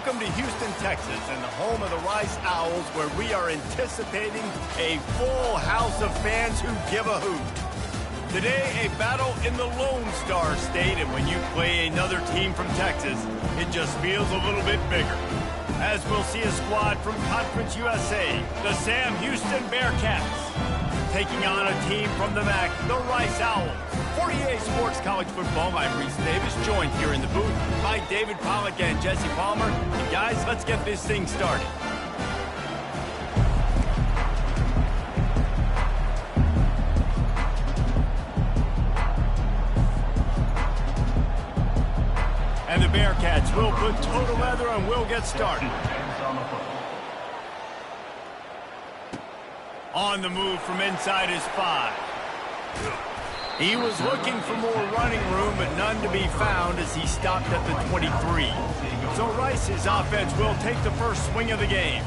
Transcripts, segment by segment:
Welcome to Houston, Texas, and the home of the Rice Owls, where we are anticipating a full house of fans who give a hoot. Today, a battle in the Lone Star State, and when you play another team from Texas, it just feels a little bit bigger. As we'll see a squad from Conference USA, the Sam Houston Bearcats, taking on a team from the MAC, the Rice Owls. 48 Sports College Football, I'm Reese Davis, joined here in the booth by David Pollack and Jesse Palmer. And guys, let's get this thing started. And the Bearcats will put total leather and we'll get started. On the move from inside his 5. He was looking for more running room, but none to be found as he stopped at the 23. So Rice's offense will take the first swing of the game.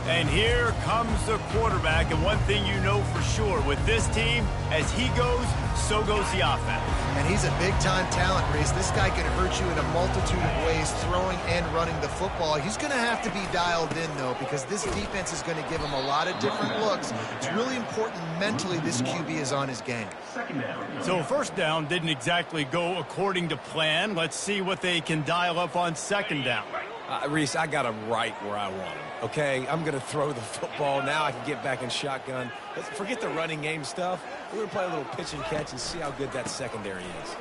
And here comes the quarterback, and one thing you know for sure with this team, as he goes, so goes the offense. And he's a big-time talent, Reese. This guy can hurt you in a multitude of ways, throwing and running the football. He's going to have to be dialed in, though, because this defense is going to give him a lot of different looks. It's really important mentally this QB is on his game. So first down didn't exactly go according to plan. Let's see what they can dial up on second down. Reese, I got him right where I want him, okay? I'm going to throw the football. Now I can get back in shotgun. Let's forget the running game stuff. We're going to play a little pitch and catch and see how good that secondary is.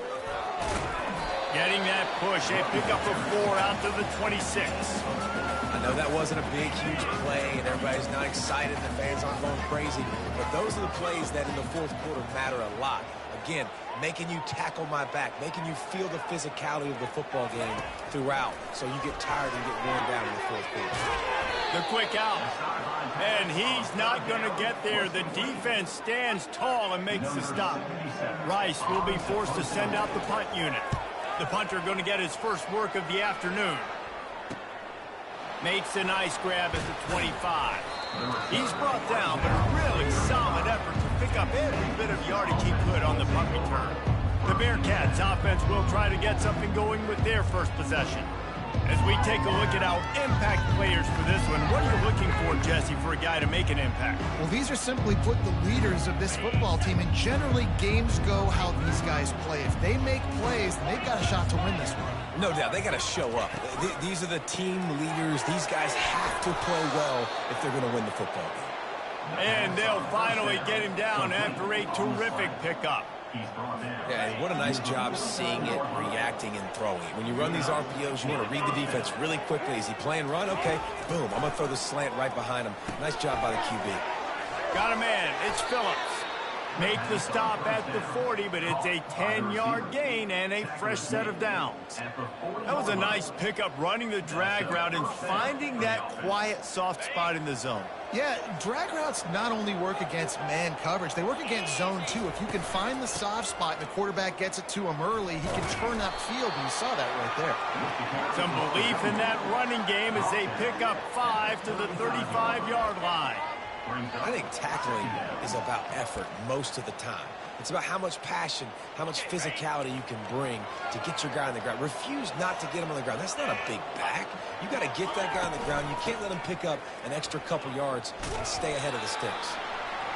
Getting that push, a pickup of 4 out to the 26. I know that wasn't a big, huge play, and everybody's not excited. The fans aren't going crazy. But those are the plays that in the fourth quarter matter a lot. Again, making you tackle my back, making you feel the physicality of the football game throughout, so you get tired and get worn down in the fourth quarter. The quick out, and he's not going to get there. The defense stands tall and makes the stop. Rice will be forced to send out the punt unit. The punter going to get his first work of the afternoon. Makes a nice grab at the 25. He's brought down, but a really solid effort to pick up every bit of yardage he could on the punt return. The Bearcats offense will try to get something going with their first possession. As we take a look at our impact players for this one, what are you looking for, Jesse, for a guy to make an impact? Well, these are simply put the leaders of this football team, and generally games go how these guys play. If they make plays, then they've got a shot to win this one. No doubt, they got to show up. These are the team leaders. These guys have to play well if they're going to win the football game. And they'll finally get him down after a terrific pickup. Yeah, and what a nice job seeing it, reacting, and throwing it. When you run these RPOs, you want to read the defense really quickly. Is he playing run? Okay, boom. I'm going to throw the slant right behind him. Nice job by the QB. Got a man. It's Phillips. Make the stop at the 40, but it's a 10-yard gain and a fresh set of downs. That was a nice pickup, running the drag route and finding that quiet, soft spot in the zone. Yeah, drag routes not only work against man coverage, they work against zone too. If you can find the soft spot and the quarterback gets it to him early, he can turn upfield, and you saw that right there. Some belief in that running game as they pick up 5 to the 35-yard line. I think tackling is about effort most of the time. It's about how much passion, how much physicality you can bring to get your guy on the ground. Refuse not to get him on the ground. That's not a big back. You got to get that guy on the ground. You can't let him pick up an extra couple yards and stay ahead of the sticks.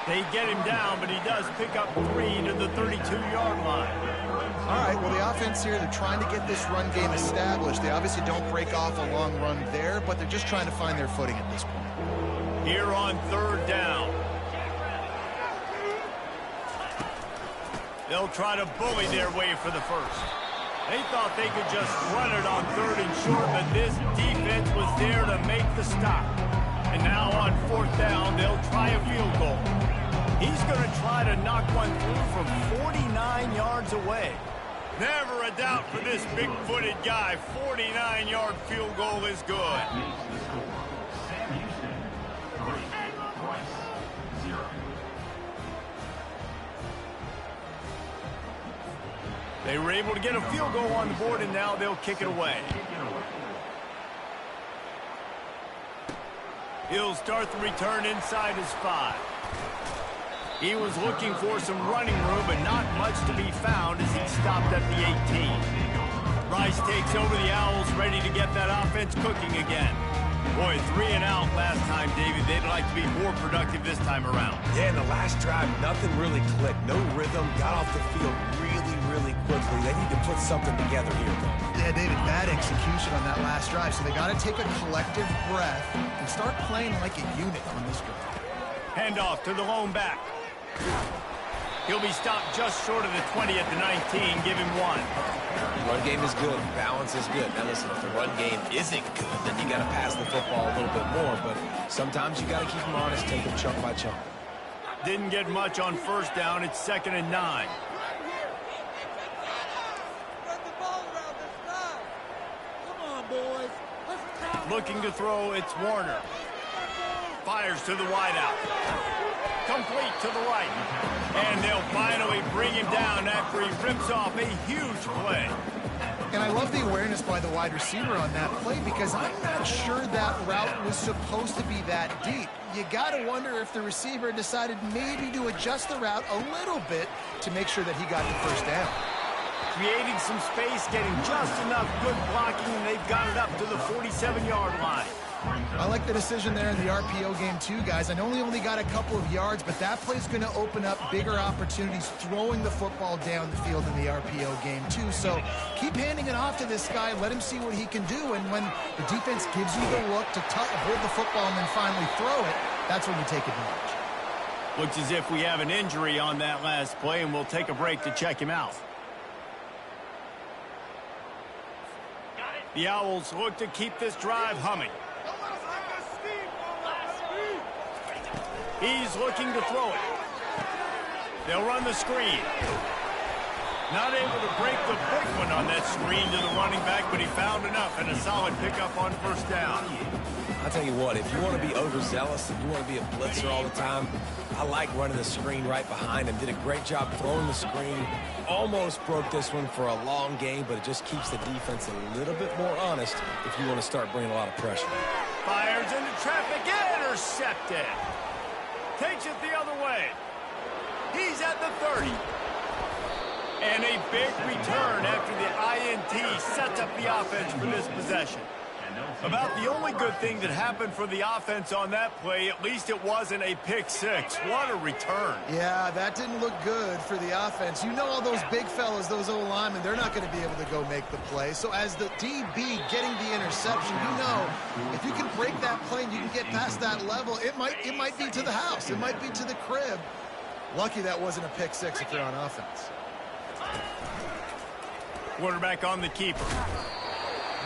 They get him down, but he does pick up 3 to the 32-yard line. All right, well, the offense here, they're trying to get this run game established. They obviously don't break off a long run there, but they're just trying to find their footing at this point. Here on third down. They'll try to bully their way for the first. They thought they could just run it on 3rd and short, but this defense was there to make the stop. And now on 4th down, they'll try a field goal. He's going to try to knock one through from 49 yards away. Never a doubt for this big-footed guy. 49-yard field goal is good. They were able to get a field goal on the board, and now they'll kick it away. He'll start the return inside his 5. He was looking for some running room, but not much to be found as he stopped at the 18. Rice takes over the Owls, ready to get that offense cooking again. Boy, 3 and out last time, David. They'd like to be more productive this time around. Yeah, in the last drive, nothing really clicked. No rhythm. Got off the field really quickly. They need to put something together here, though. Yeah, David, bad execution on that last drive. So they got to take a collective breath and start playing like a unit on this drive. Handoff to the lone back. He'll be stopped just short of the 20 at the 19. Give him 1. The run game is good. Balance is good. Now, listen, if the run game isn't good, then you got to pass the football a little bit more. But sometimes you got to keep them honest, take them chunk by chunk. Didn't get much on first down. It's 2nd and 9. Looking to throw, it's Warner. Fires to the wideout. Complete to the right. And they'll finally bring him down after he rips off a huge play. And I love the awareness by the wide receiver on that play because I'm not sure that route was supposed to be that deep. You got to wonder if the receiver decided maybe to adjust the route a little bit to make sure that he got the first down. Creating some space, getting just enough good blocking, and they've got it up to the 47-yard line. I like the decision there in the RPO game too, guys. I know he only got a couple of yards, but that play's going to open up bigger opportunities throwing the football down the field in the RPO game too. So keep handing it off to this guy. Let him see what he can do. And when the defense gives you the look to hold the football and then finally throw it, that's when you take advantage. Looks as if we have an injury on that last play, and we'll take a break to check him out. The Owls look to keep this drive humming. He's looking to throw it. They'll run the screen. Not able to break the big one on that screen to the running back, but he found enough and a solid pickup on first down. I'll tell you what, if you want to be overzealous and you want to be a blitzer all the time, I like running the screen right behind him. Did a great job throwing the screen. Almost broke this one for a long game, but it just keeps the defense a little bit more honest if you want to start bringing a lot of pressure. Fires into traffic, intercepted. Takes it the other way. He's at the 30. And a big return after the INT sets up the offense for this possession. About the only good thing that happened for the offense on that play, at least it wasn't a pick six. What a return. Yeah, that didn't look good for the offense. You know all those big fellas, those O-linemen, they're not going to be able to go make the play. So as the DB getting the interception, you know, if you can break that play and you can get past that level, it might be to the house. It might be to the crib. Lucky that wasn't a pick six if you're on offense. Quarterback on the keeper.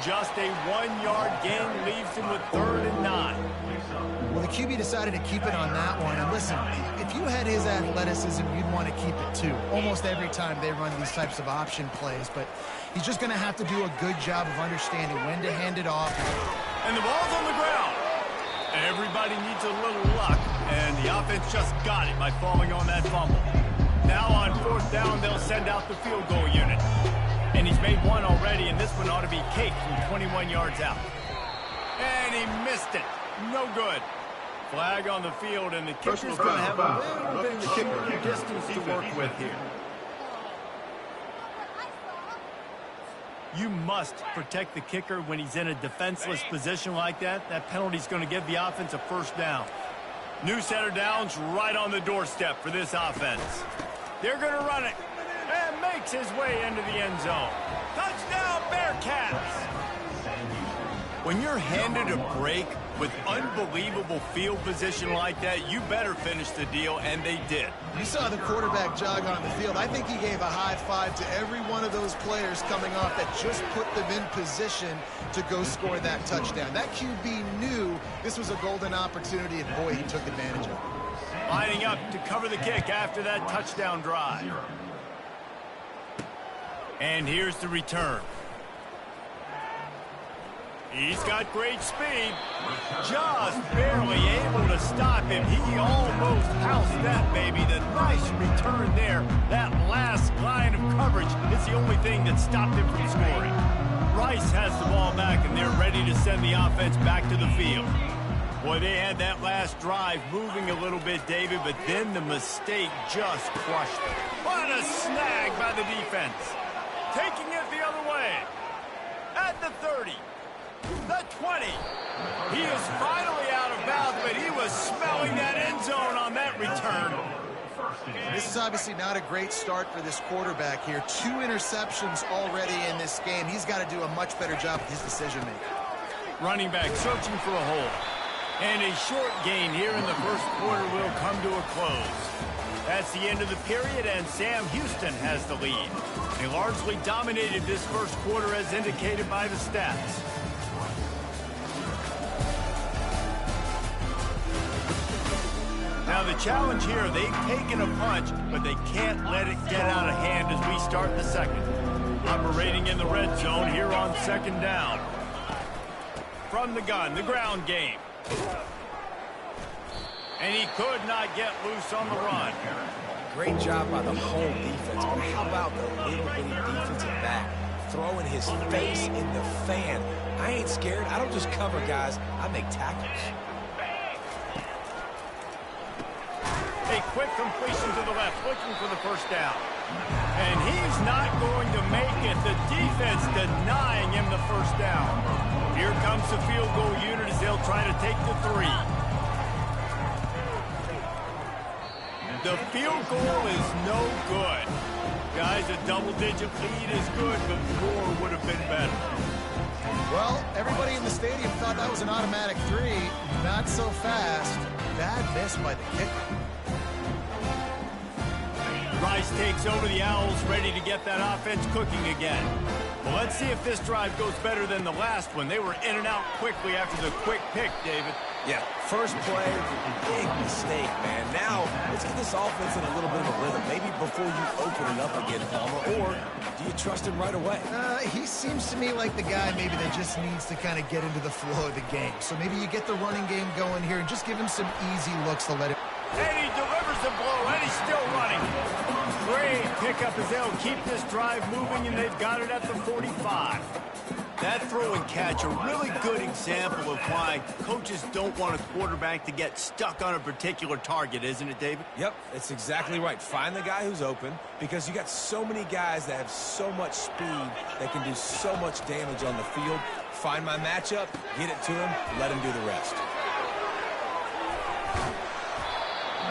Just a 1-yard gain leaves him with 3rd and 9. Well, the QB decided to keep it on that one. And listen, if you had his athleticism, you'd want to keep it too. Almost every time they run these types of option plays. But he's just going to have to do a good job of understanding when to hand it off. And the ball's on the ground. Everybody needs a little luck, and the offense just got it by falling on that fumble. Now on 4th down, they'll send out the field goal unit. And he's made one already, and this one ought to be caked from 21 yards out. And he missed it. No good. Flag on the field, and the kicker's going to have a little bit of kicker distance to work with here. You must protect the kicker when he's in a defenseless position like that. That penalty's going to give the offense a 1st down. New set of downs right on the doorstep for this offense. They're going to run it. And makes his way into the end zone. Touchdown, Bearcats! When you're handed a break with unbelievable field position like that, you better finish the deal, and they did. You saw the quarterback jog on the field. I think he gave a high five to every one of those players coming off that just put them in position to go score that touchdown. That QB knew this was a golden opportunity, and boy, he took advantage of it. Lining up to cover the kick after that touchdown drive. And here's the return. He's got great speed. Just barely able to stop him. He almost housed that baby. The nice return there. That last line of coverage is the only thing that stopped him from scoring. Rice has the ball back, and they're ready to send the offense back to the field. Boy, they had that last drive moving a little bit, David, but then the mistake just crushed them. What a snag by the defense. Taking it the other way. at the 30, the 20. He is finally out of bounds, but he was smelling that end zone on that return. This is obviously not a great start for this quarterback here. 2 interceptions already in this game. He's got to do a much better job with his decision-making. Running back searching for a hole. And a short gain here in the first quarter will come to a close. That's the end of the period, and Sam Houston has the lead. They largely dominated this first quarter as indicated by the stats. Now the challenge here, they've taken a punch, but they can't let it get out of hand as we start the second. Operating in the red zone here on second down. From the gun, the ground game. And he could not get loose on the run. Great job by the whole defense, but how about the little bitty defensive back throwing his face in the fan? I ain't scared. I don't just cover guys. I make tackles. A quick completion to the left, looking for the first down. And he's not going to make it. The defense denying him the first down. Here comes the field goal unit as they'll try to take the 3. The field goal is no good. Guys, a double-digit lead is good, but more would have been better. Well, everybody in the stadium thought that was an automatic 3. Not so fast. Bad miss by the kicker. Rice takes over the Owls, ready to get that offense cooking again. Well, let's see if this drive goes better than the last one. They were in and out quickly after the quick pick, David. Yeah, first play, big mistake, man. Now, let's get this offense in a little bit of a rhythm. Maybe before you open it up again, Palmer, or do you trust him right away? He seems to me like the guy maybe that just needs to kind of get into the flow of the game. So maybe you get the running game going here and just give him some easy looks to let it... And he delivers the blow, and he's still running. Great pickup as they'll keep this drive moving, and they've got it at the 45. That throw and catch, a really good example of why coaches don't want a quarterback to get stuck on a particular target, isn't it, David? Yep, it's exactly right. Find the guy who's open, because you got so many guys that have so much speed that can do so much damage on the field. Find my matchup, get it to him, let him do the rest.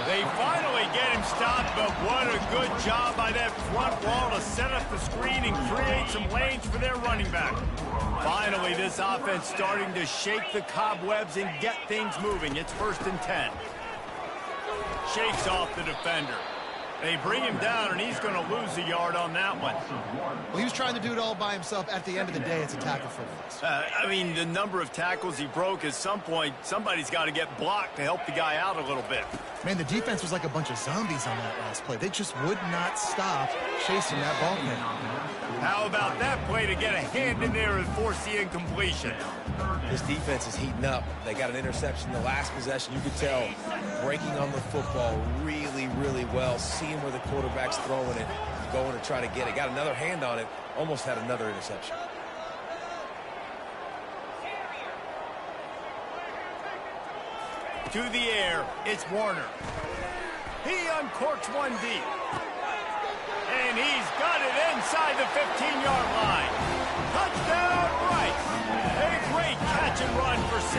They finally get him stopped, but what a good job by that front wall to set up the screen and create some lanes for their running back. Finally, this offense starting to shake the cobwebs and get things moving. It's 1st and 10. Shakes off the defender. They bring him down, and he's going to lose a yard on that one. Well, he was trying to do it all by himself. At the end of the day, it's a tackle for loss. I mean, the number of tackles he broke, at some point, somebody's got to get blocked to help the guy out a little bit. Man, the defense was like a bunch of zombies on that last play. They just would not stop chasing that ball carrier. How about that play to get a hand in there and force the incompletion? This defense is heating up. They got an interception in the last possession. You could tell breaking on the football really, really well, seeing where the quarterback's throwing it, going to try to get it. Got another hand on it, almost had another interception. To the air, it's Warner. He uncorks one deep. And he's got it inside the 15-yard line. Touchdown, Rice. A great catch and run for 6.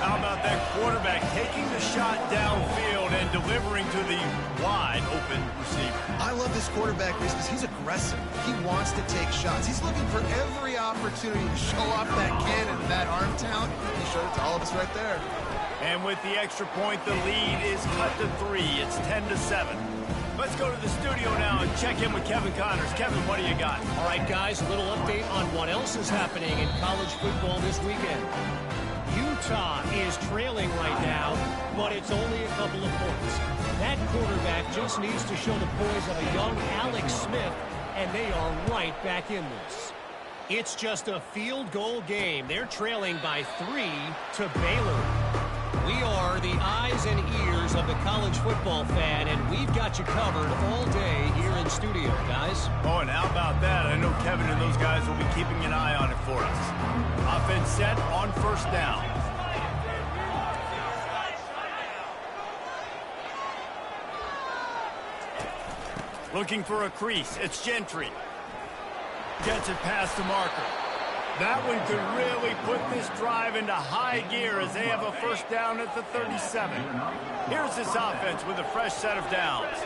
How about that quarterback taking the shot downfield and delivering to the wide-open receiver? I love this quarterback, Reese, because he's aggressive. He wants to take shots. He's looking for every opportunity to show off that cannon and that arm talent. He showed it to all of us right there. And with the extra point, the lead is cut to 3. It's 10-7. Let's go to the studio now and check in with Kevin Connors. Kevin, what do you got? All right, guys, a little update on what else is happening in college football this weekend. Utah is trailing right now, but it's only a couple of points. That quarterback just needs to show the poise of a young Alex Smith, and they are right back in this. It's just a field goal game. They're trailing by 3 to Baylor. We are the eyes and ears of the college football fan, and we've got you covered all day here in studio, guys. Oh, and how about that? I know Kevin and those guys will be keeping an eye on it for us. Offense set on 1st down. Looking for a crease. It's Gentry. Gets it past the marker. That one could really put this drive into high gear as they have a first down at the 37. Here's this offense with a fresh set of downs.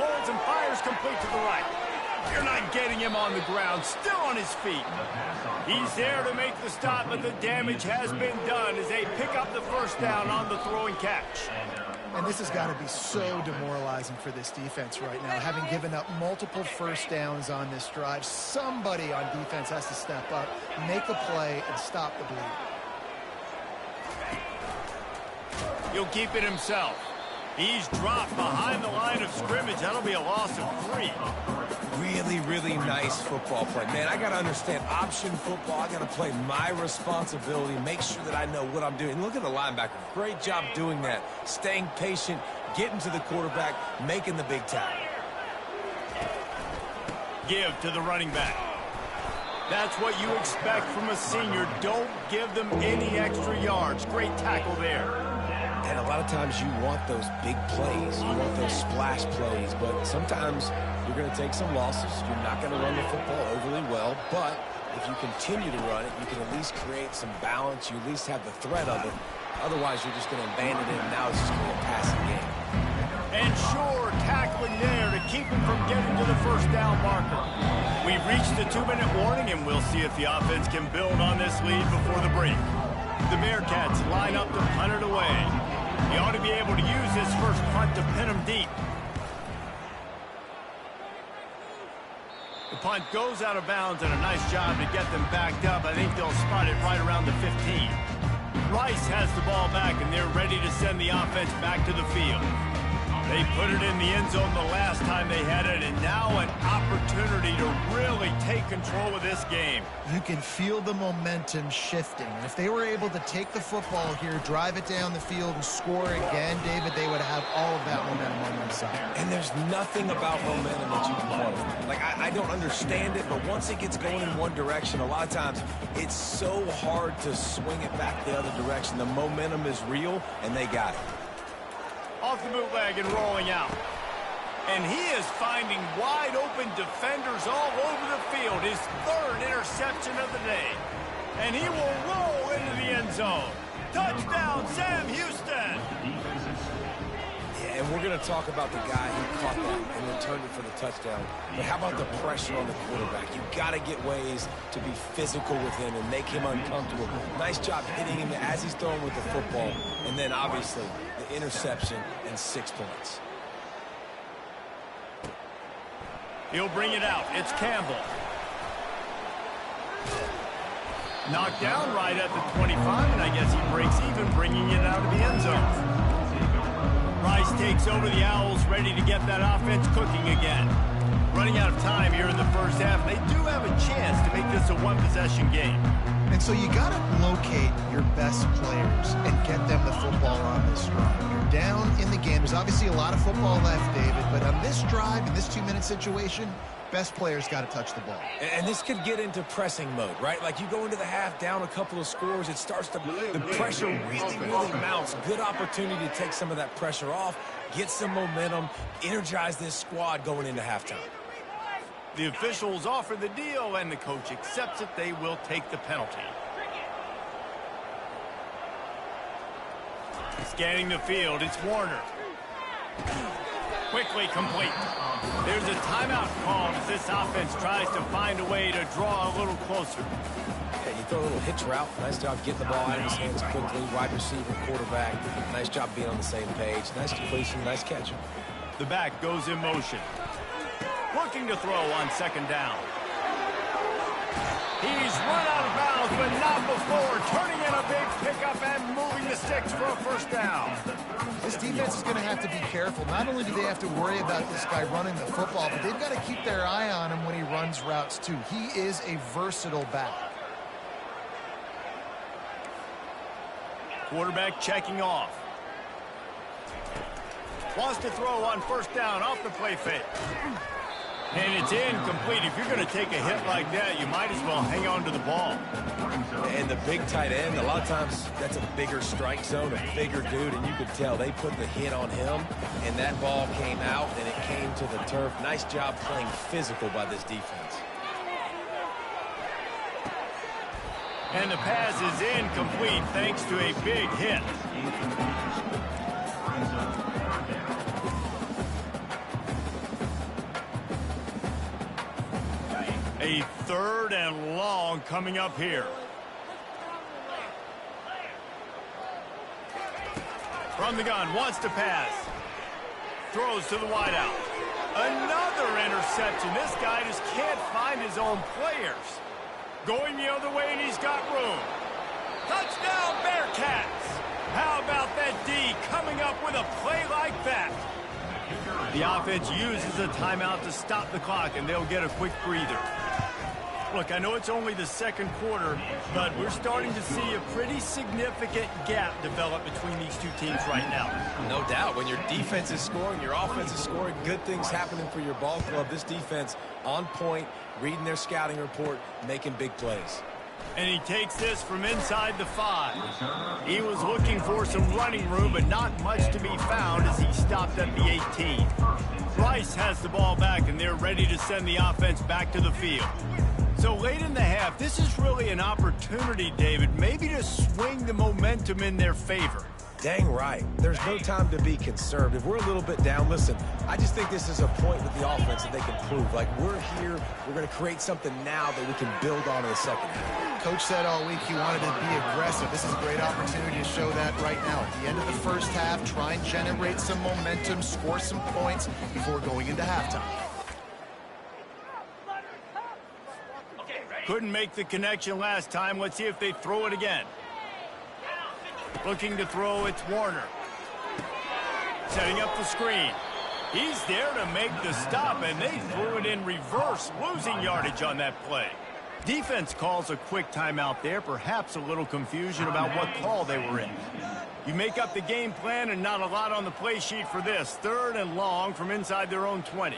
Holds and fires complete to the right. You're not getting him on the ground, still on his feet. He's there to make the stop, but the damage has been done as they pick up the first down on the throwing catch. And this has got to be so demoralizing for this defense right now. Having given up multiple first downs on this drive, somebody on defense has to step up, make a play, and stop the bleed. He'll keep it himself. He's dropped behind the line of scrimmage. That'll be a loss of 3. Really, really nice football play. Man, I got to understand option football. I got to play my responsibility, make sure that I know what I'm doing. Look at the linebacker. Great job doing that. Staying patient, getting to the quarterback, making the big tackle. Give to the running back. That's what you expect from a senior. Don't give them any extra yards. Great tackle there. And a lot of times you want those big plays. You want those splash plays. But sometimes you're going to take some losses. You're not going to run the football overly well. But if you continue to run it, you can at least create some balance. You at least have the threat of it. Otherwise, you're just going to abandon it, and now it's just going to be a passing game. And sure, tackling there to keep him from getting to the first down marker. We've reached the 2-minute warning, and we'll see if the offense can build on this lead before the break. The Bearcats line up to punt it away. He ought to be able to use his first punt to pin him deep. The punt goes out of bounds, and a nice job to get them backed up. I think they'll spot it right around the 15. Rice has the ball back, and they're ready to send the offense back to the field. They put it in the end zone the last time they had it, and now an opportunity to really take control of this game. You can feel the momentum shifting. And if they were able to take the football here, drive it down the field, and score again, David, they would have all of that momentum on their side. And there's nothing about momentum that you can play. Like, I don't understand it, but once it gets going in one direction, a lot of times it's so hard to swing it back the other direction. The momentum is real, and they got it. Off the bootleg and rolling out. And he is finding wide open defenders all over the field. His 3rd interception of the day. And he will roll into the end zone. Touchdown, Sam Houston. Yeah, and we're going to talk about the guy who caught that and returned it for the touchdown. But how about the pressure on the quarterback? You've got to get ways to be physical with him and make him uncomfortable. Nice job hitting him as he's throwing with the football. And then, obviously, the interception and 6 points. He'll bring it out. It's Campbell. Knocked down right at the 25, and I guess he breaks even, bringing it out of the end zone. Rice takes over the Owls, ready to get that offense cooking again. Running out of time here in the first half. They do have a chance to make this a one-possession game. And so you got to locate your best players and get them the football on this drive. You're down in the game. There's obviously a lot of football left, David, but on this drive, in this 2-minute situation, best players got to touch the ball. And this could get into pressing mode, right? Like you go into the half down a couple of scores, it starts to, the pressure really mounts. Good opportunity to take some of that pressure off, get some momentum, energize this squad going into halftime. The officials offer the deal, and the coach accepts it. They will take the penalty. Scanning the field, it's Warner. Quickly complete. There's a timeout called as this offense tries to find a way to draw a little closer. Yeah, you throw a little hitch route. Nice job getting the ball out of his hands quickly. Wide receiver, quarterback. Nice job being on the same page. Nice completion, nice catch. The back goes in motion. Looking to throw on 2nd down. He's run out of bounds, but not before. Turning in a big pickup and moving the sticks for a first down. This defense is going to have to be careful. Not only do they have to worry about this guy running the football, but they've got to keep their eye on him when he runs routes too. He is a versatile back. Quarterback checking off. Wants to throw on 1st down off the play fake. And it's incomplete. If you're going to take a hit like that, you might as well hang on to the ball. And the big tight end, a lot of times that's a bigger strike zone, a bigger dude, and you could tell they put the hit on him, and that ball came out, and it came to the turf. Nice job playing physical by this defense. And the pass is incomplete thanks to a big hit. A 3rd and long coming up here. From the gun, wants to pass. Throws to the wideout. Another interception. This guy just can't find his own players. Going the other way, and he's got room. Touchdown, Bearcats! How about that D coming up with a play like that? The offense uses a timeout to stop the clock, and they'll get a quick breather. Look, I know it's only the second quarter, but we're starting to see a pretty significant gap develop between these two teams right now. No doubt. When your defense is scoring, your offense is scoring, good things happening for your ball club. This defense on point, reading their scouting report, making big plays. And he takes this from inside the 5. He was looking for some running room, but not much to be found as he stopped at the 18. Rice has the ball back, and they're ready to send the offense back to the field. So late in the half, this is really an opportunity, David, maybe to swing the momentum in their favor. Dang right. There's no time to be conservative. We're a little bit down. Listen, I just think this is a point with the offense that they can prove. Like, we're here, we're going to create something now that we can build on in the second half. Coach said all week he wanted to be aggressive. This is a great opportunity to show that right now. At the end of the first half, try and generate some momentum, score some points before going into halftime. Couldn't make the connection last time. Let's see if they throw it again. Looking to throw, it's Warner. Setting up the screen. He's there to make the stop, and they threw it in reverse, losing yardage on that play. Defense calls a quick timeout there, perhaps a little confusion about what call they were in. You make up the game plan and not a lot on the play sheet for this. 3rd and long from inside their own 20.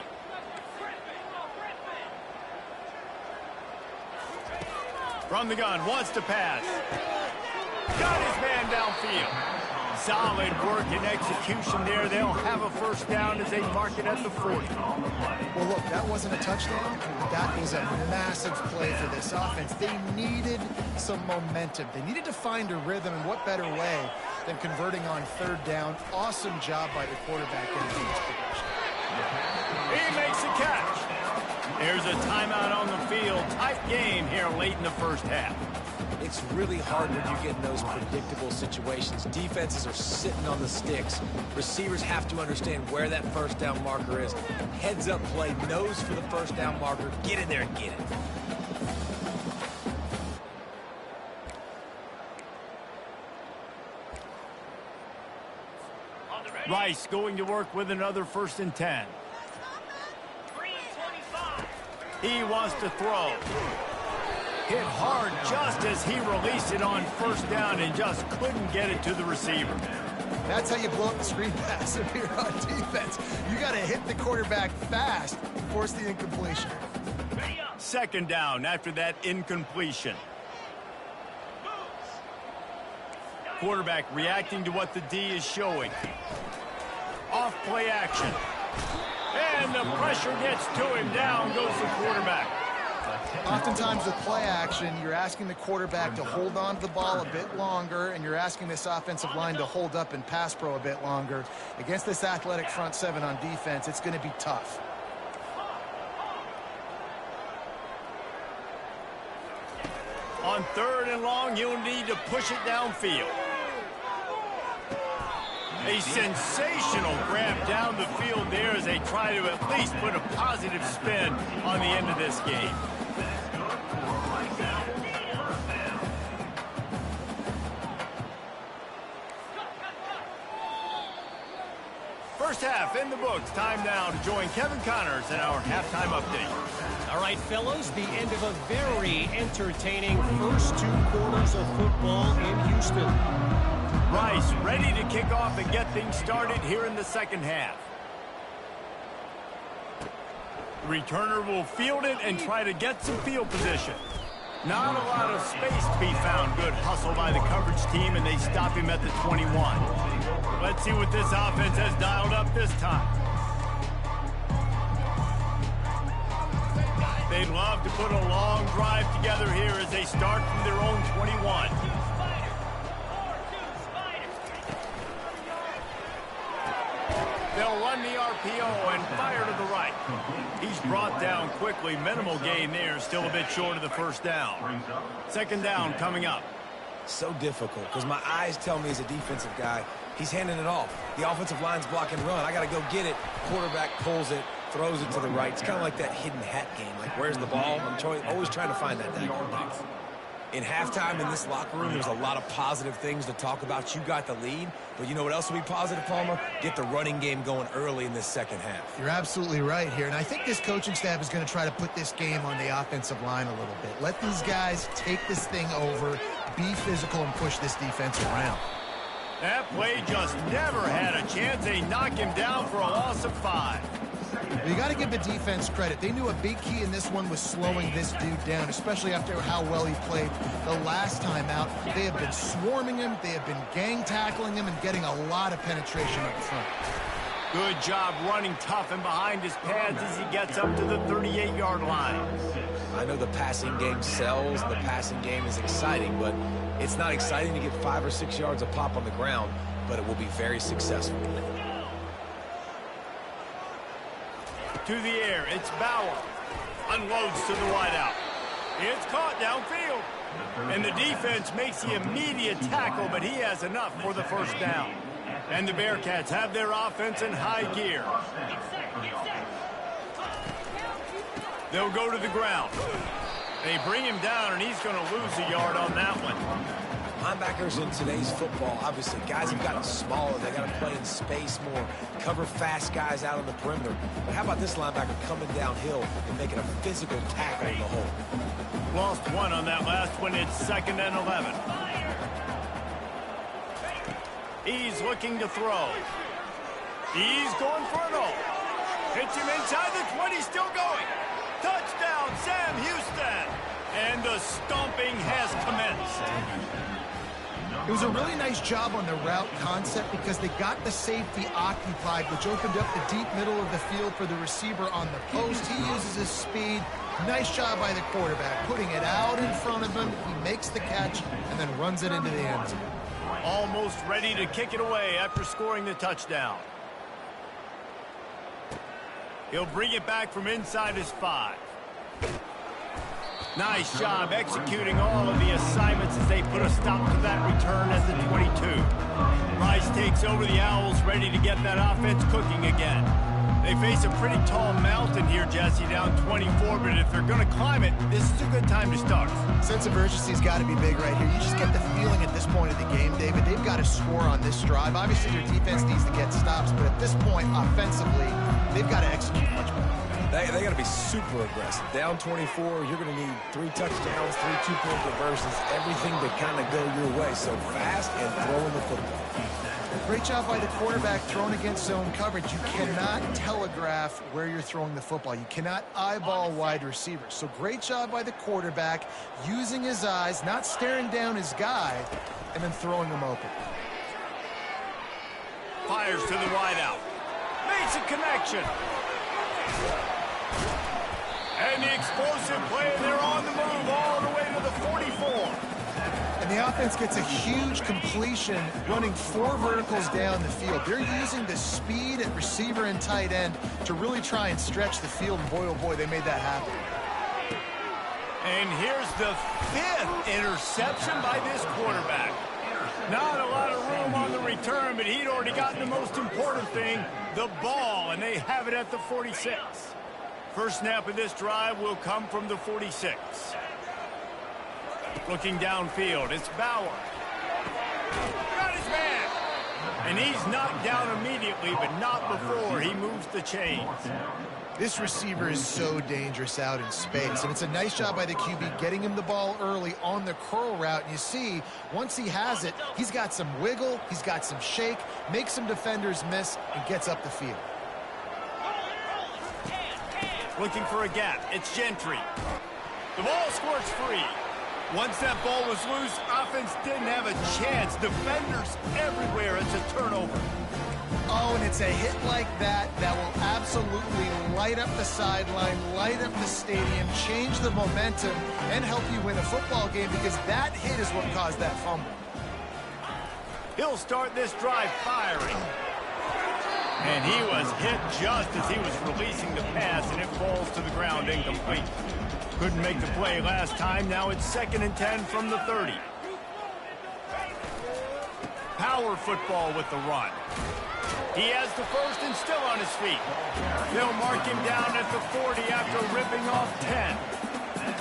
From the gun, wants to pass. Got his man downfield. Solid work and execution there. They'll have a first down as they mark it at the 40. Well, look, that wasn't a touchdown. That was a massive play for this offense. They needed some momentum. They needed to find a rhythm, and what better way than converting on 3rd down. Awesome job by the quarterback in this position. He makes a catch. There's a timeout on the field. Tight game here late in the first half. It's really hard when you get in those predictable situations. Defenses are sitting on the sticks. Receivers have to understand where that first down marker is. Heads up play, nose for the first down marker. Get in there and get it. Rice going to work with another 1st and 10. He wants to throw. Hit hard just as he released it on 1st down and just couldn't get it to the receiver. That's how you blow up the screen pass if you're on defense. You got to hit the quarterback fast and force the incompletion. 2nd down after that incompletion. Quarterback reacting to what the D is showing. Off play action. And the pressure gets to him. Down goes the quarterback. Oftentimes with play action, you're asking the quarterback to hold on to the ball a bit longer, and you're asking this offensive line to hold up and pass pro a bit longer. Against this athletic front 7 on defense, it's going to be tough. On 3rd and long, you'll need to push it downfield. A sensational grab down the field there as they try to at least put a positive spin on the end of this game. First half in the books. Time now to join Kevin Connors in our halftime update. All right, fellows, the end of a very entertaining first 2 quarters of football in Houston. Rice ready to kick off and get things started here in the second half. The returner will field it and try to get some field position. Not a lot of space to be found. Good hustle by the coverage team, and they stop him at the 21. Let's see what this offense has dialed up this time. They'd love to put a long drive together here as they start from their own 21. They'll run the RPO and fire to the right. He's brought down quickly. Minimal gain there. Still a bit short of the first down. Second down coming up. So difficult because my eyes tell me as a defensive guy, he's handing it off. The offensive line's block and run. I got to go get it. Quarterback pulls it, throws it to the right. It's kind of like that hidden hat game. Like, where's the ball? I'm always trying to find that daggone thing. In halftime in this locker room, there's a lot of positive things to talk about. You got the lead, but you know what else will be positive, Palmer? Get the running game going early in this second half. You're absolutely right here, and I think this coaching staff is going to try to put this game on the offensive line a little bit. Let these guys take this thing over, be physical, and push this defense around. That play just never had a chance. They knock him down for a loss of 5. You got to give the defense credit. They knew a big key in this one was slowing this dude down, especially after how well he played the last time out. They have been swarming him, they have been gang tackling him, and getting a lot of penetration up front. Good job running tough and behind his pads as he gets up to the 38-yard line. I know the passing game sells, the passing game is exciting, but it's not exciting to get 5 or 6 yards a pop on the ground, but it will be very successful. To the air, it's Bauer. Unloads to the wideout. It's caught downfield. And the defense makes the immediate tackle, but he has enough for the first down. And the Bearcats have their offense in high gear. They'll go to the ground. They bring him down, and he's going to lose a yard on that one. Linebackers in today's football, obviously, guys have gotten smaller. They got to play in space more, cover fast guys out on the perimeter. But how about this linebacker coming downhill and making a physical tackle in the hole? Lost one on that last one. It's 2nd and 11. He's looking to throw. He's going for it all. Hits him inside the 20, still going. Touchdown, Sam Houston. And the stomping has commenced. It was a really nice job on the route concept because they got the safety occupied, which opened up the deep middle of the field for the receiver on the post. He uses his speed. Nice job by the quarterback, putting it out in front of him. He makes the catch and then runs it into the end zone. Almost ready to kick it away after scoring the touchdown. He'll bring it back from inside his 5. Nice job executing all of the assignments as they put a stop to that return at the 22. Rice takes over the Owls, ready to get that offense cooking again. They face a pretty tall mountain here, Jesse, down 24, but if they're going to climb it, this is a good time to start. Sense of urgency's got to be big right here. You just get the feeling at this point of the game, David, they've got to score on this drive. Obviously, their defense needs to get stops, but at this point, offensively, they've got to execute much better. They got to be super aggressive. Down 24, you're going to need 3 touchdowns, 3 two-point conversions, everything to kind of go your way. So fast and throwing the football. Great job by the quarterback throwing against zone coverage. You cannot telegraph where you're throwing the football. You cannot eyeball wide receivers. So great job by the quarterback using his eyes, not staring down his guy, and then throwing him open. Fires to the wideout. Makes a connection. And the explosive play, and they're on the move all the way to the 44. And the offense gets a huge completion running 4 verticals down the field. They're using the speed at receiver and tight end to really try and stretch the field, and boy, oh boy, they made that happen. And here's the 5th interception by this quarterback. Not a lot of room on the return, but he'd already gotten the most important thing, the ball, and they have it at the 46. First snap of this drive will come from the 46. Looking downfield, it's Bauer. Got his man. And he's knocked down immediately, but not before he moves the chains. This receiver is so dangerous out in space, and it's a nice job by the QB getting him the ball early on the curl route. And you see, once he has it, he's got some wiggle, he's got some shake, makes some defenders miss, and gets up the field. Looking for a gap. It's Gentry. The ball squirts free. Once that ball was loose, offense didn't have a chance. Defenders everywhere. It's a turnover. Oh, and it's a hit like that that will absolutely light up the sideline, light up the stadium, change the momentum, and help you win a football game, because that hit is what caused that fumble. He'll start this drive firing. And he was hit just as he was releasing the pass, and it falls to the ground incomplete. Couldn't make the play last time. Now it's 2nd and 10 from the 30. Power football with the run. He has the first and still on his feet. They'll mark him down at the 40 after ripping off 10.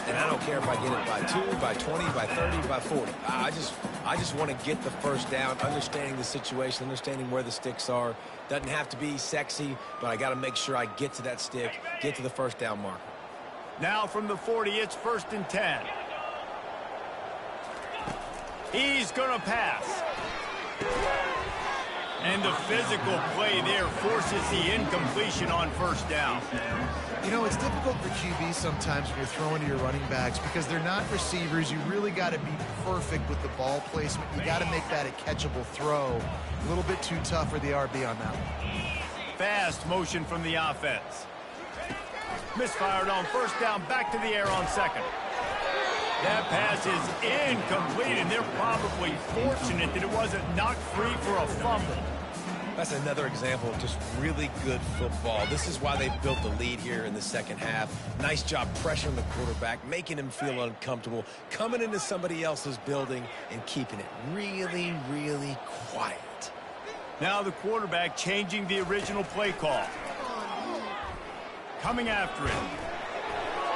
And I don't care if I get it by 2, by 20, by 30, by 40. I just want to get the first down, understanding the situation, understanding where the sticks are. Doesn't have to be sexy, but I got to make sure I get to that stick, get to the first down marker. Now from the 40, it's 1st and 10. He's going to pass. And the physical play there forces the incompletion on 1st down. You know, it's difficult for QBs sometimes when you're throwing to your running backs because they're not receivers. You really got to be perfect with the ball placement. You got to make that a catchable throw. A little bit too tough for the RB on that one. Fast motion from the offense. Misfired on 1st down, back to the air on 2nd. That pass is incomplete, and they're probably fortunate that it wasn't knocked free for a fumble. That's another example of just really good football. This is why they built the lead here in the 2nd half. Nice job pressuring the quarterback, making him feel uncomfortable, coming into somebody else's building and keeping it really, really quiet. Now the quarterback changing the original play call. Coming after it.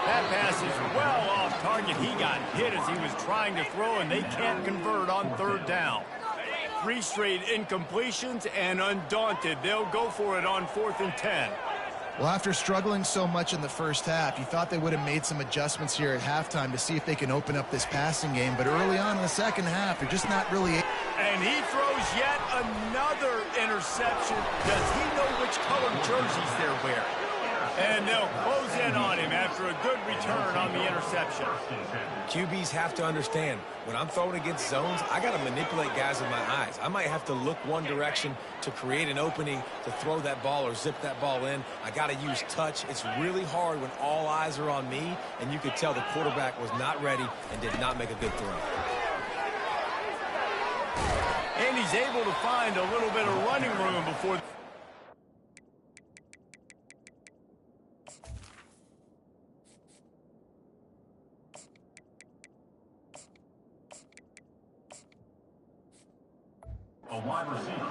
That pass is well off target. He got hit as he was trying to throw, and they can't convert on 3rd down. 3 straight incompletions, and undaunted, they'll go for it on 4th and 10. Well, after struggling so much in the first half, you thought they would have made some adjustments here at halftime to see if they can open up this passing game. But early on in the 2nd half, they're just not really... And he throws yet another interception. Does he know which colored jerseys they're wearing? And they'll close in on him after a good return on the interception. QBs have to understand, when I'm throwing against zones, I got to manipulate guys with my eyes. I might have to look one direction to create an opening to throw that ball or zip that ball in. I got to use touch. It's really hard when all eyes are on me, and you could tell the quarterback was not ready and did not make a good throw. And he's able to find a little bit of running room before... A wide receiver.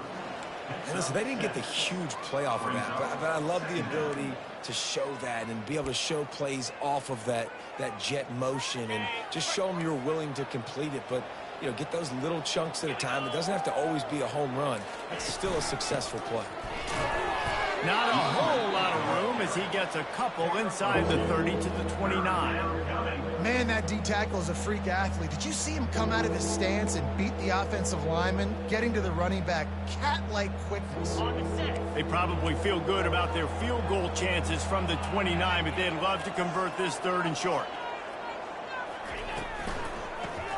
And listen, they didn't get the huge play off of that, but I love the ability to show that and be able to show plays off of that jet motion and just show them you're willing to complete it. But, you know, get those little chunks at a time. It doesn't have to always be a home run. That's still a successful play. Not a whole lot of room as he gets a couple inside the 30 to the 29. Man, that D-tackle is a freak athlete. Did you see him come out of his stance and beat the offensive lineman, getting to the running back? Cat-like quickness. They probably feel good about their field goal chances from the 29, but they'd love to convert this 3rd and short.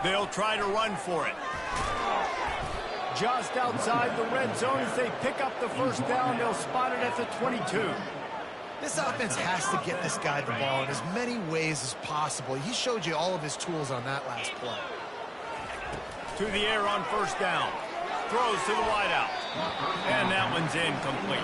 They'll try to run for it. Just outside the red zone as they pick up the 1st down. They'll spot it at the 22. This offense has to get this guy the ball in as many ways as possible. He showed you all of his tools on that last play. To the air on 1st down. Throws to the wideout. And that one's incomplete.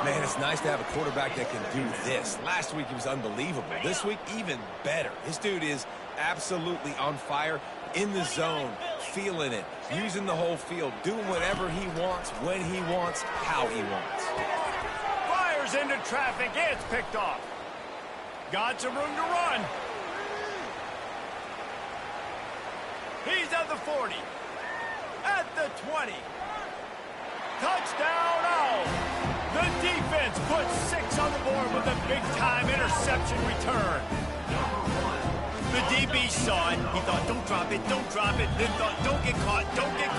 Man, it's nice to have a quarterback that can do this. Last week he was unbelievable. This week, even better. This dude is absolutely on fire, in the zone, feeling it, using the whole field, doing whatever he wants, when he wants, how he wants. Fires into traffic. It's picked off. Got some room to run. He's at the 40. At the 20. Touchdown. Oh! The defense puts 6 on the board with a big-time interception return. The DB saw it. He thought, don't drop it, don't drop it. Then thought, don't get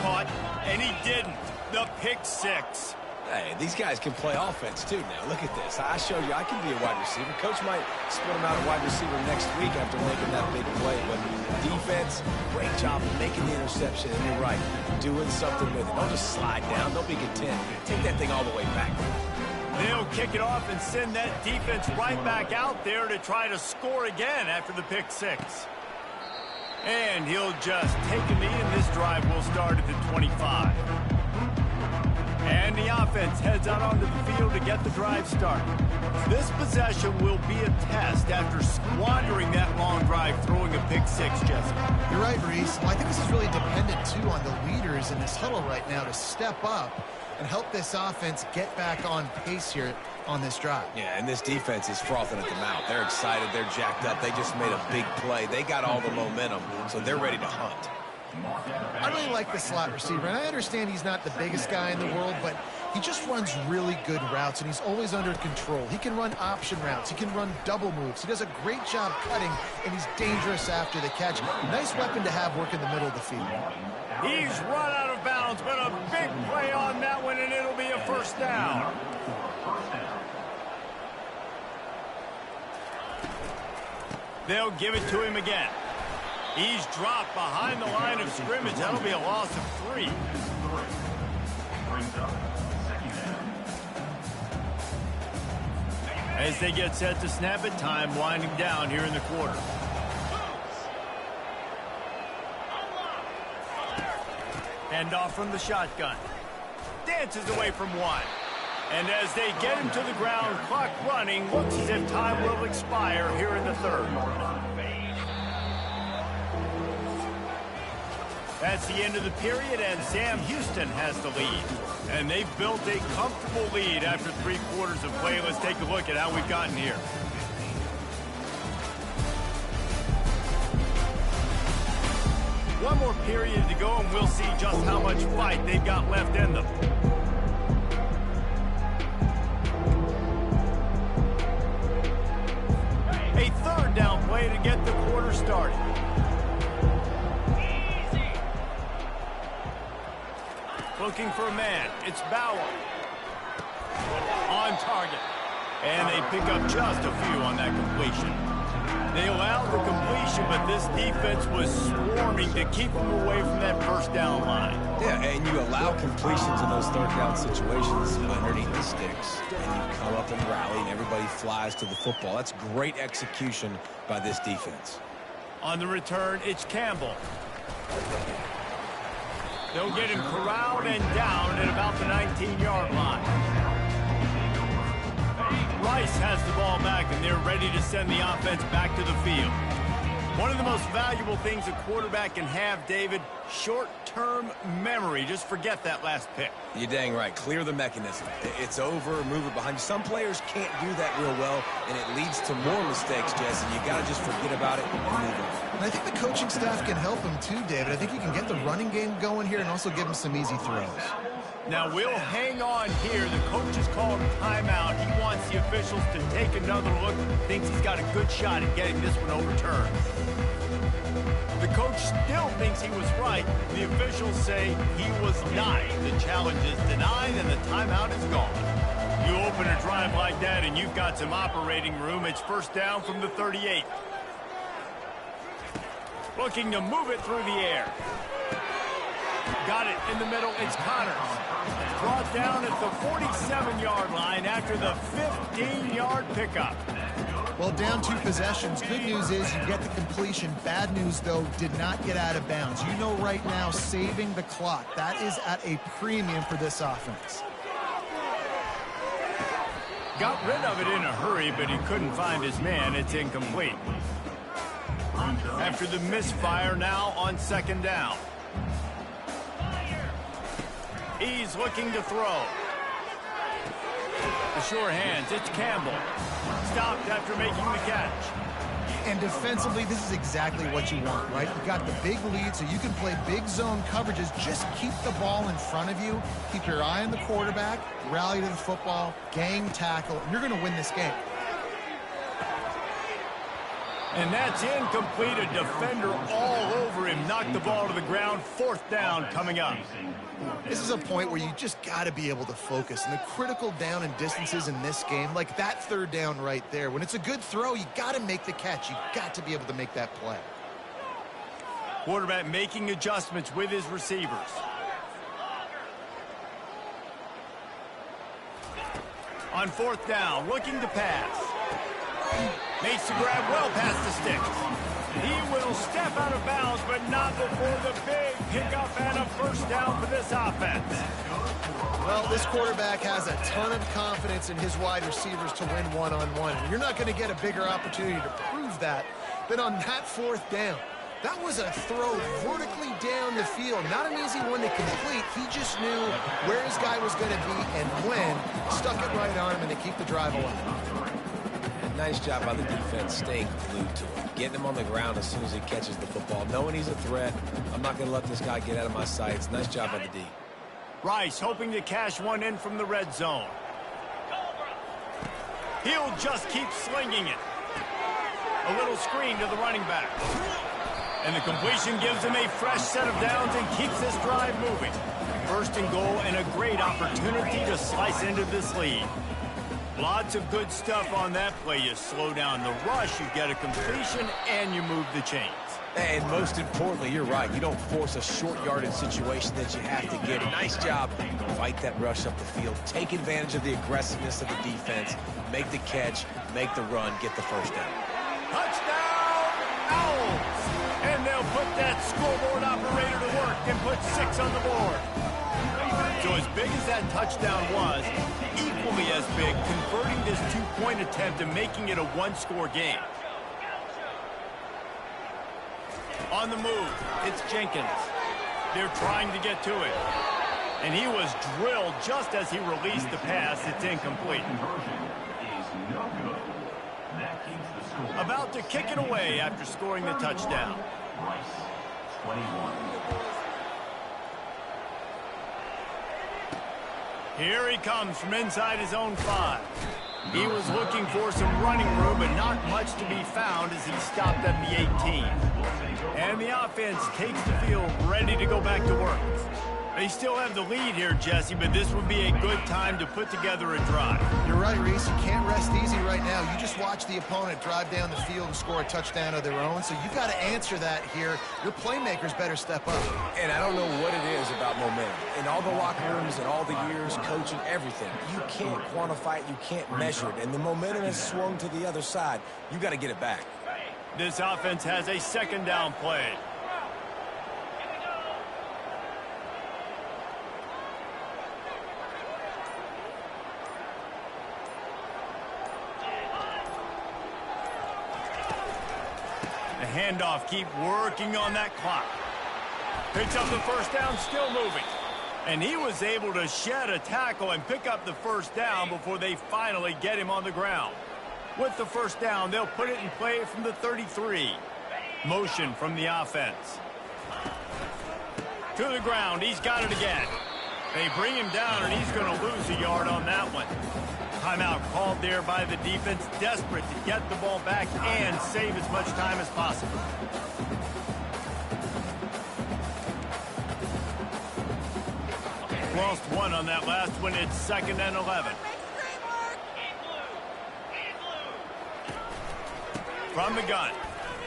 caught, and he didn't. The pick 6. Hey, these guys can play offense, too, now. Look at this. I showed you I can be a wide receiver. Coach might split him out a wide receiver next week after making that big play. But defense, great job of making the interception. And you're right, doing something with it. Don't just slide down. Don't be content. Take that thing all the way back. They'll kick it off and send that defense right back out there to try to score again after the pick six. And he'll just take a knee, and this drive will start at the 25. And the offense heads out onto the field to get the drive started. This possession will be a test after squandering that long drive, throwing a pick six, Jesse. You're right, Reese. Well, I think this is really dependent, too, on the leaders in this huddle right now to step up and help this offense get back on pace here on this drive. Yeah, and this defense is frothing at the mouth. They're excited. They're jacked up. They just made a big play. They got all the momentum, so they're ready to hunt. I really like the slot receiver, and I understand he's not the biggest guy in the world, but he just runs really good routes, and he's always under control. He can run option routes. He can run double moves. He does a great job cutting, and he's dangerous after the catch. Nice weapon to have work in the middle of the field. He's run out of bounds, but a big play on that one, and it'll be a first down. They'll give it to him again. He's dropped behind the line of scrimmage. That'll be a loss of 3. As they get set to snap it, time winding down here in the quarter. Hand off from the shotgun. Dances away from one. And as they get him to the ground, clock running, looks as if time will expire here in the third. That's the end of the period, and Sam Houston has the lead. And they've built a comfortable lead after 3 quarters of play. Let's take a look at how we've gotten here. One more period to go, and we'll see just how much fight they've got left in them. A third down play to get the quarter started. Looking for a man. It's Bauer. On target. And they pick up just a few on that completion. They allowed the completion, but this defense was swarming to keep them away from that first down line. Yeah, and you allow completions in those third down situations underneath the sticks. And you come up and rally, and everybody flies to the football. That's great execution by this defense. On the return, it's Campbell. They'll get him corralled and down at about the 19-yard line. Rice has the ball back, and they're ready to send the offense back to the field. One of the most valuable things a quarterback can have, David, short-term memory. Just forget that last pick. You're dang right. Clear the mechanism. It's over, move it behind you. Some players can't do that real well, and it leads to more mistakes, Jesse. You got to just forget about it and move on. And I think the coaching staff can help him too, David. I think he can get the running game going here and also give him some easy throws. Now, we'll hang on here. The coach has called timeout. He wants the officials to take another look. Thinks he's got a good shot at getting this one overturned. The coach still thinks he was right. The officials say he was not. The challenge is denied, and the timeout is gone. You open a drive like that, and you've got some operating room. It's first down from the 38. Looking to move it through the air. Got it in the middle. It's Connors. Brought down at the 47-yard line after the 15-yard pickup. Well, down 2 possessions. Good news is you get the completion. Bad news, though, did not get out of bounds. You know right now, saving the clock. That is at a premium for this offense. Got rid of it in a hurry, but he couldn't find his man. It's incomplete. After the misfire, now on second down. He's looking to throw. The sure hands, it's Campbell. Stopped after making the catch. And defensively, this is exactly what you want, right? You got the big lead, so you can play big zone coverages. Just keep the ball in front of you. Keep your eye on the quarterback. Rally to the football. Gang tackle. And you're going to win this game. And that's incomplete. A defender all over him. Knocked the ball to the ground. 4th down coming up. This is a point where you just got to be able to focus. And the critical down and distances in this game, like that 3rd down right there, when it's a good throw, you got to make the catch. You got to be able to make that play. Quarterback making adjustments with his receivers. On 4th down, looking to pass. Makes the grab well past the sticks. He will step out of bounds, but not before the big pickup and a 1st down for this offense. Well, this quarterback has a ton of confidence in his wide receivers to win one-on-one. You're not going to get a bigger opportunity to prove that than on that 4th down. That was a throw vertically down the field. Not an easy one to complete. He just knew where his guy was going to be and when. Stuck it right on him, and they keep the drive alive. Nice job by the defense staying glued to him. Getting him on the ground as soon as he catches the football. Knowing he's a threat. I'm not going to let this guy get out of my sights. Nice job by the D. Rice hoping to cash one in from the red zone. He'll just keep slinging it. A little screen to the running back. And the completion gives him a fresh set of downs and keeps this drive moving. 1st and goal and a great opportunity to slice into this lead. Lots of good stuff on that play. You slow down the rush, you get a completion, and you move the chains. And most importantly, you're right. You don't force a short yardage situation that you have to get. Nice job. Fight that rush up the field. Take advantage of the aggressiveness of the defense. Make the catch, make the run, get the 1st down. Touchdown, Owls! And they'll put that scoreboard operator to work and put 6 on the board. So as big as that touchdown was, equally as big, converting this 2-point attempt and making it a 1-score game. On the move, it's Jenkins. They're trying to get to it. And he was drilled just as he released the pass. It's incomplete. About to kick it away after scoring the touchdown. Here he comes from inside his own 5. He was looking for some running room, but not much to be found as he stopped at the 18. And the offense takes the field, ready to go back to work. They still have the lead here, Jesse, but this would be a good time to put together a drive. You're right, Reese. You can't rest easy right now. You just watch the opponent drive down the field and score a touchdown of their own, so you've got to answer that here. Your playmakers better step up. And I don't know what it is about momentum. In all the locker rooms and all the years, coaching, everything, you can't quantify it, you can't measure it. And the momentum has swung to the other side. You got to get it back. This offense has a 2nd down play. Handoff, keep working on that clock. Picks up the 1st down, still moving. And he was able to shed a tackle and pick up the 1st down before they finally get him on the ground. With the 1st down, they'll put it in play from the 33. Motion from the offense. To the ground, he's got it again. They bring him down, and he's going to lose a yard on that one. Timeout called there by the defense, desperate to get the ball back and save as much time as possible. Lost 1 on that last one. It's 2nd and 11. From the gun,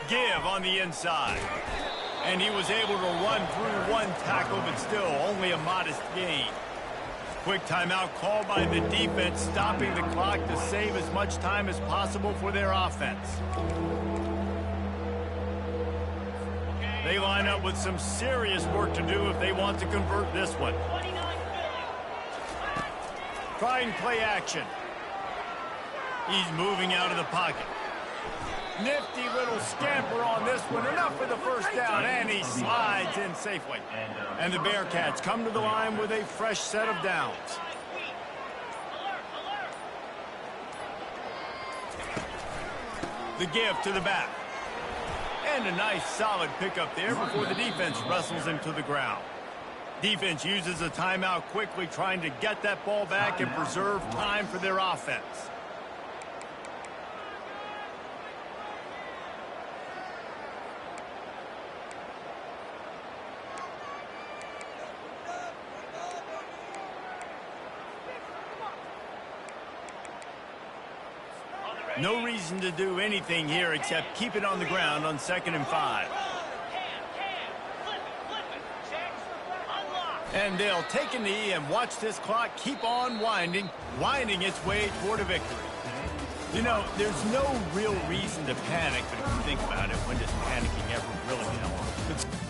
give on the inside. And he was able to run through 1 tackle, but still only a modest gain. Quick timeout called by the defense, stopping the clock to save as much time as possible for their offense. They line up with some serious work to do if they want to convert this one. Trying play action. He's moving out of the pocket. Nifty little scamper on this one. Enough for the 1st down, and he slides in safely. And the Bearcats come to the line with a fresh set of downs. The give to the back. And a nice solid pickup there before the defense wrestles him to the ground. Defense uses a timeout quickly, trying to get that ball back and preserve time for their offense. No reason to do anything here except keep it on the ground on 2nd and 5. And they'll take a knee and watch this clock keep on winding its way toward a victory. You know, there's no real reason to panic, but if you think about it, when does panicking ever really help?